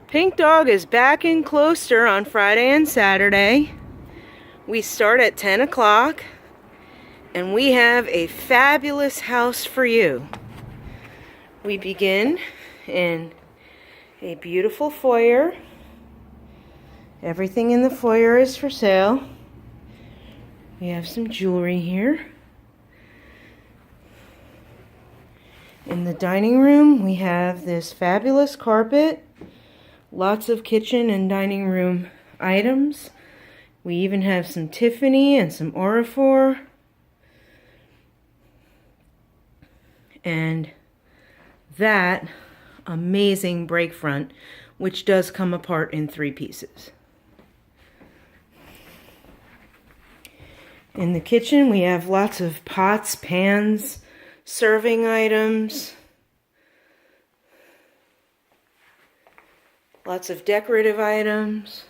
Pink Dog is back in Closter on Friday and Saturday. We start at 10 o'clock and we have a fabulous house for you. We begin in a beautiful foyer. Everything in the foyer is for sale. We have some jewelry here. In the dining room, we have this fabulous carpet. Lots of kitchen and dining room items. We even have some Tiffany and some Aurifur. And that amazing break front, which does come apart in 3 pieces. In the kitchen, we have lots of pots, pans, serving items. Lots of decorative items.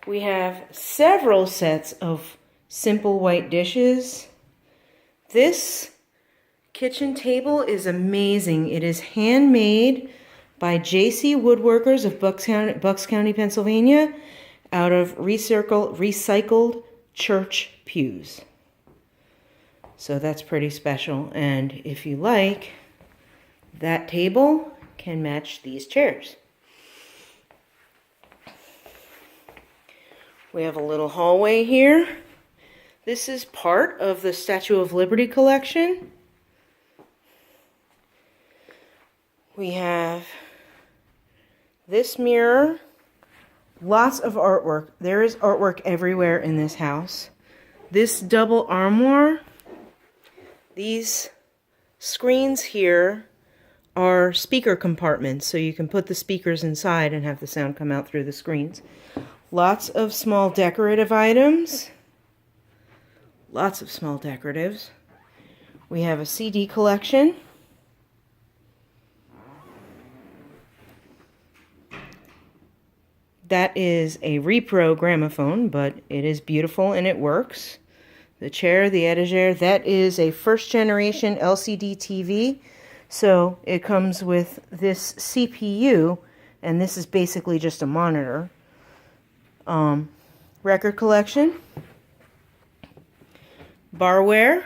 We have several sets of simple white dishes. This kitchen table is amazing. It is handmade by J.C. Woodworkers of Bucks County, Pennsylvania, out of recycled church pews. So that's pretty special. And if you like, that table can match these chairs. We have a little hallway here. This is part of the Statue of Liberty collection. We have this mirror. Lots of artwork. There is artwork everywhere in this house. This double armoire. These screens here are speaker compartments, so you can put the speakers inside and have the sound come out through the screens. Lots of small decorative items. Lots of small decoratives. We have a CD collection. That is a repro gramophone, but it is beautiful and it works. The chair, the etagere, that is a first generation LCD TV. So it comes with this CPU, and this is basically just a monitor. Record collection. Barware.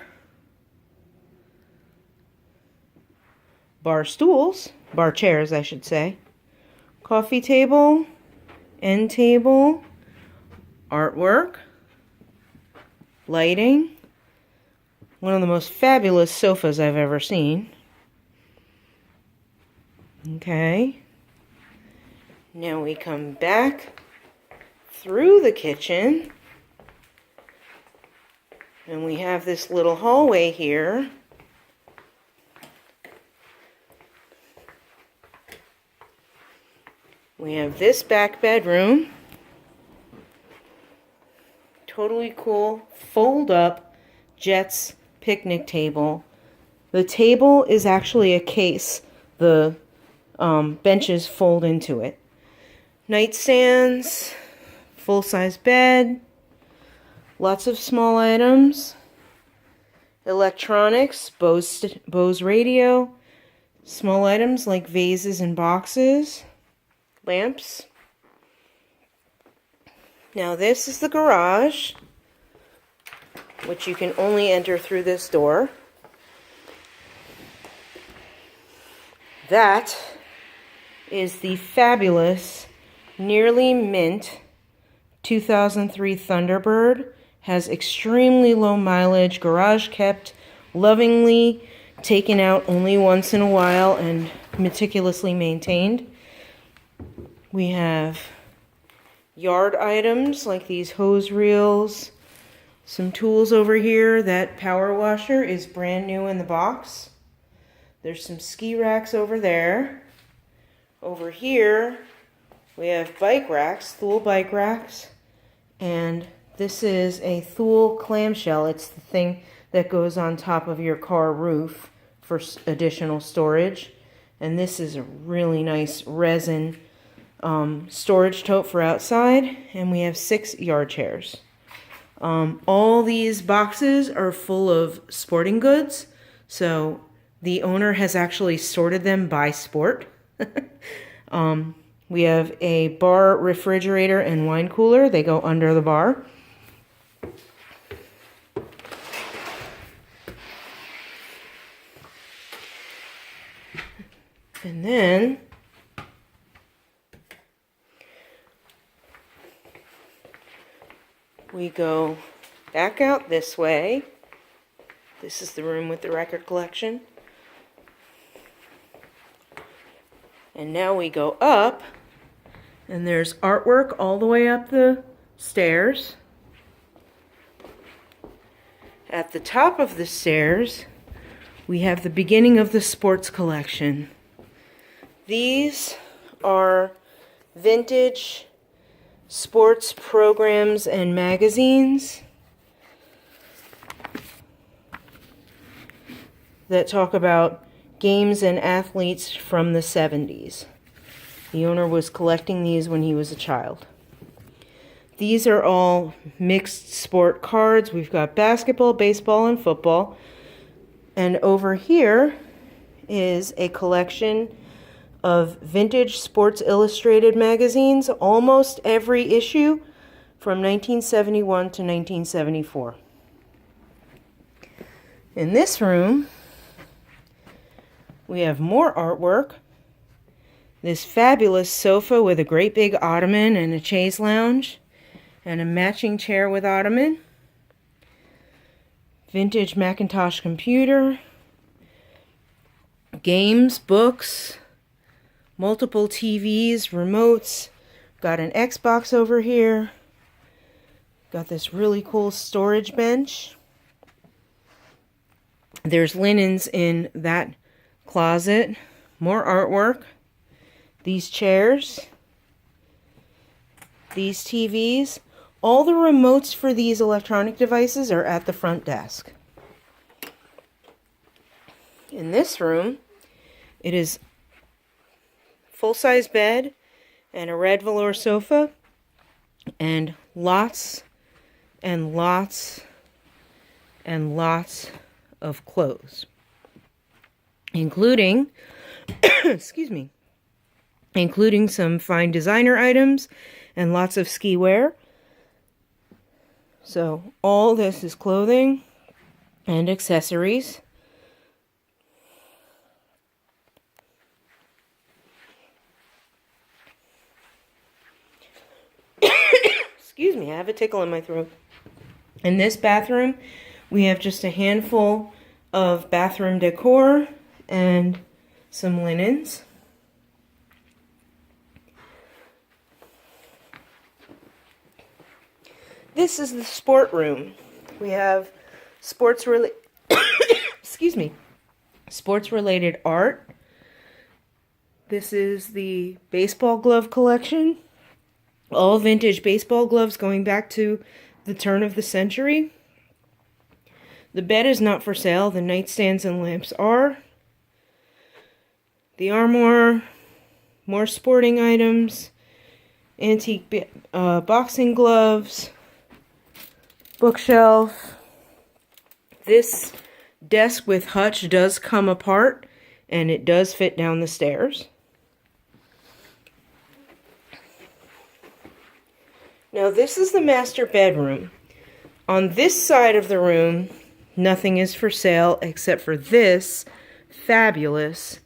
Bar stools. Bar chairs, I should say. Coffee table. End table. Artwork. Lighting. One of the most fabulous sofas I've ever seen. Okay. Now we come back through the kitchen. And we have this little hallway here. We have this back bedroom. Totally cool, fold up Jets picnic table. The table is actually a case. The benches fold into it. Nightstands, full-size bed, lots of small items, electronics, Bose radio, small items like vases and boxes, lamps. Now this is the garage, which you can only enter through this door. That is the fabulous, nearly mint 2003 Thunderbird. Has extremely low mileage, garage kept, lovingly taken out only once in a while and meticulously maintained. We have yard items like these hose reels, some tools over here. That power washer is brand new in the box. There's some ski racks over there. Over here, we have bike racks, Thule bike racks, and this is a Thule clamshell. It's the thing that goes on top of your car roof for additional storage. And this is a really nice resin storage tote for outside. And we have 6 yard chairs. All these boxes are full of sporting goods. So The owner has actually sorted them by sport. We have a bar refrigerator and wine cooler. They go under the bar. And then we go back out this way. This is the room with the record collection. And now we go up, and there's artwork all the way up the stairs. At the top of the stairs, we have the beginning of the sports collection. These are vintage sports programs and magazines that talk about games and athletes from the 70s. The owner was collecting these when he was a child. These are all mixed sport cards. We've got basketball, baseball, and football. And over here is a collection of vintage Sports Illustrated magazines, almost every issue from 1971 to 1974. In this room, we have more artwork. This fabulous sofa with a great big ottoman and a chaise lounge and a matching chair with ottoman. Vintage Macintosh computer. Games, books, multiple TVs, remotes. Got an Xbox over here. Got this really cool storage bench. There's linens in that closet. More artwork. These chairs. These TVs. All the remotes for these electronic devices are at the front desk. In this room, it is full-size bed and a red velour sofa and lots and lots and lots of clothes, including excuse me, including some fine designer items and lots of ski wear. So all this is clothing and accessories. Excuse me, I have a tickle in my throat. In this bathroom, we have just a handful of bathroom decor and some linens. This is the sport room. We have excuse me, sports-related art. This is the baseball glove collection. All vintage baseball gloves going back to the turn of the century. The bed is not for sale. The nightstands and lamps are. The armoire, more sporting items, antique boxing gloves, bookshelf. This desk with hutch does come apart, and it does fit down the stairs. Now this is the master bedroom. On this side of the room, nothing is for sale except for this fabulous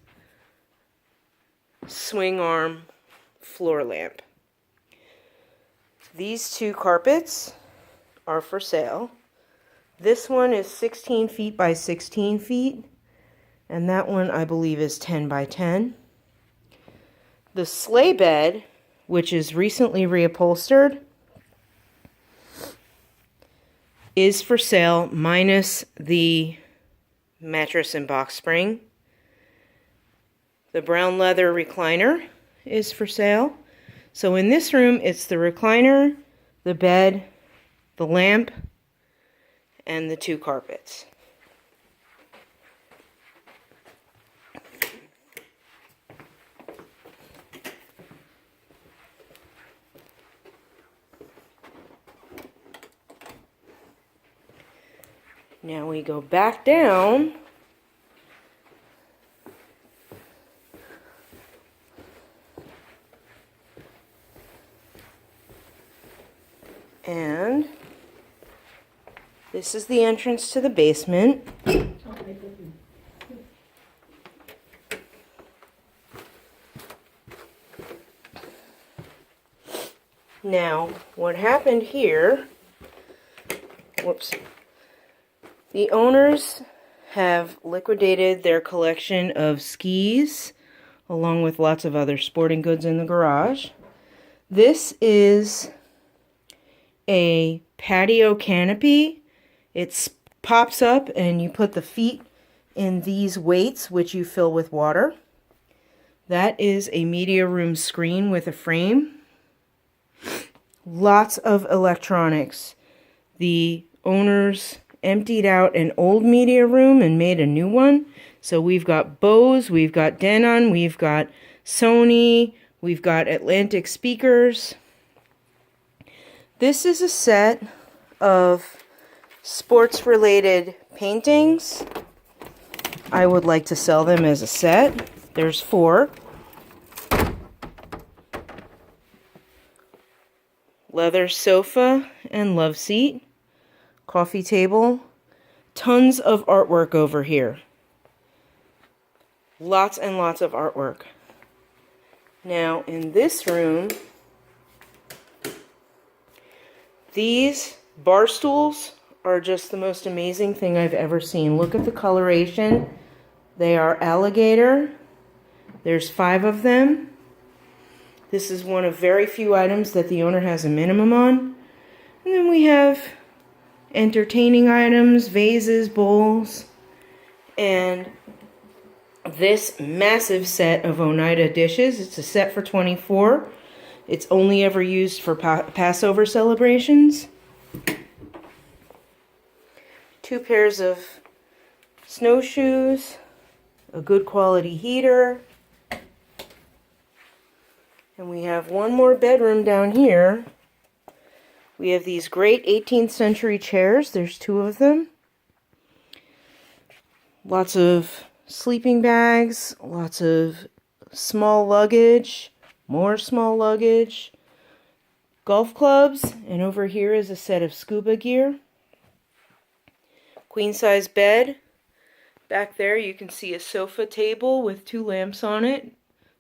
swing arm floor lamp. These two carpets are for sale. This one is 16 feet by 16 feet, and that one I believe is 10 by 10. The sleigh bed, which is recently reupholstered, is for sale minus the mattress and box spring. The brown leather recliner is for sale. So in this room, it's the recliner, the bed, the lamp, and the two carpets. Now we go back down And this is the entrance to the basement. Now, what happened here, whoops, the owners have liquidated their collection of skis along with lots of other sporting goods in the garage. This is a patio canopy. It pops up and you put the feet in these weights, which you fill with water. That is a media room screen with a frame. Lots of electronics. The owners emptied out an old media room and made a new one. So we've got Bose, we've got Denon, we've got Sony, we've got Atlantic speakers. This is a set of sports-related paintings. I would like to sell them as a set. There's 4. Leather sofa and love seat. Coffee table. Tons of artwork over here. Lots and lots of artwork. Now, in this room, these bar stools are just the most amazing thing I've ever seen. Look at the coloration. They are alligator. There's 5 of them. This is one of very few items that the owner has a minimum on. And then we have entertaining items, vases, bowls, and this massive set of Oneida dishes. It's a set for 24. It's only ever used for Passover celebrations. 2 pairs of snowshoes, a good quality heater, and we have one more bedroom down here. We have these great 18th century chairs. There's 2 of them. Lots of sleeping bags, lots of small luggage, more small luggage, golf clubs, and over here is a set of scuba gear. Queen size bed. Back there you can see a sofa table with 2 lamps on it.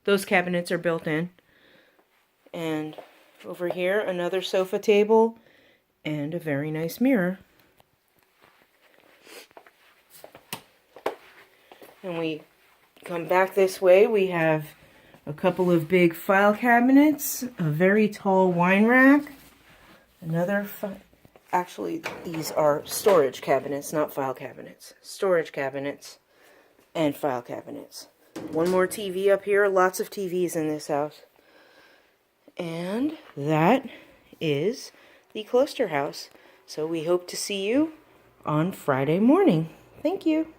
Those cabinets are built in. And over here another sofa table and a very nice mirror. And we come back this way, we have a couple of big file cabinets, a very tall wine rack, actually these are storage cabinets, not file cabinets. Storage cabinets and file cabinets. One more TV up here, lots of TVs in this house. And that is the Closter House. So we hope to see you on Friday morning. Thank you.